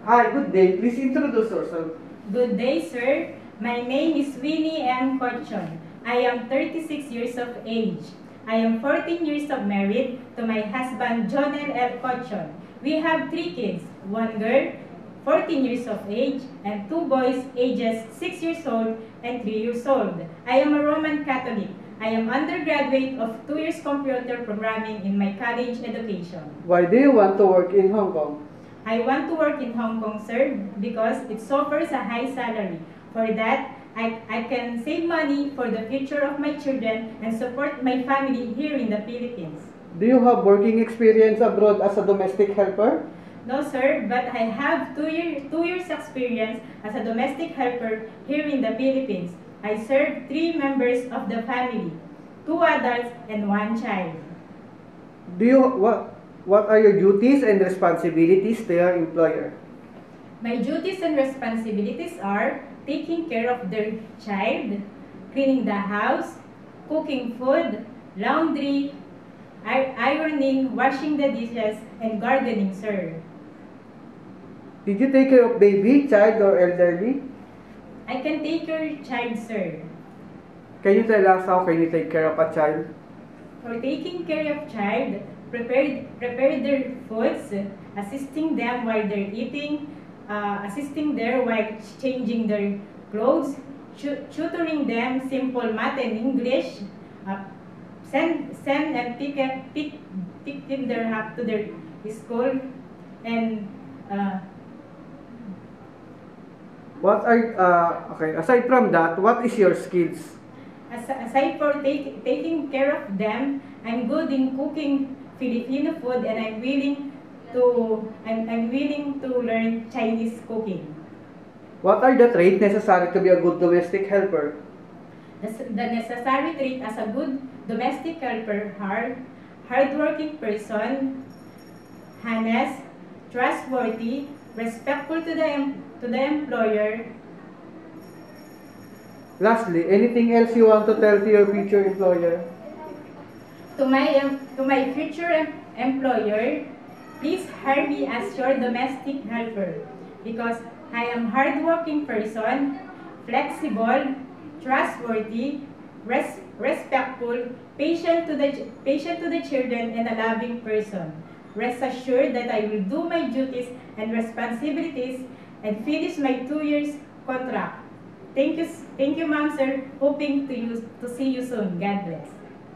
Hi, good day. Please introduce yourself. Good day, sir. My name is Winnie M. Cochon. I am 36 years of age. I am 14 years of married to my husband, Jonel L. Cochon. We have 3 kids, 1 girl, 14 years of age, and 2 boys, ages 6 years old and 3 years old. I am a Roman Catholic. I am undergraduate of 2 years computer programming in my college education. Why do you want to work in Hong Kong? I want to work in Hong Kong, sir, because it offers a high salary. For that, I can save money for the future of my children and support my family here in the Philippines. Do you have working experience abroad as a domestic helper? No, sir, but I have 2 years experience as a domestic helper here in the Philippines. I serve 3 members of the family, 2 adults and 1 child. What are your duties and responsibilities to your employer? My duties and responsibilities are taking care of their child, cleaning the house, cooking food, laundry, ironing, washing the dishes, and gardening, sir. Did you take care of baby, child, or elderly? I can take your child, sir. Can you tell us how can you take care of a child? For taking care of child, prepare their foods, assisting them while they're eating, assisting them while changing their clothes, tutoring them simple math and English, send and pick them up to their school, and aside from that, what is your skills? Aside for taking care of them, I'm good in cooking Filipino food, and I'm willing to learn Chinese cooking. What are the traits necessary to be a good domestic helper? The necessary trait as a good domestic helper are hardworking person, honest, trustworthy, respectful to the employer. Lastly, anything else you want to tell to your future employer? To my future employer, please hire me as your domestic helper because I am hardworking person, flexible, trustworthy, respectful, patient to the children, and a loving person. Rest assured that I will do my duties and responsibilities and finish my 2 years contract. Thank you, ma'am, sir. Hoping to see you soon. God bless.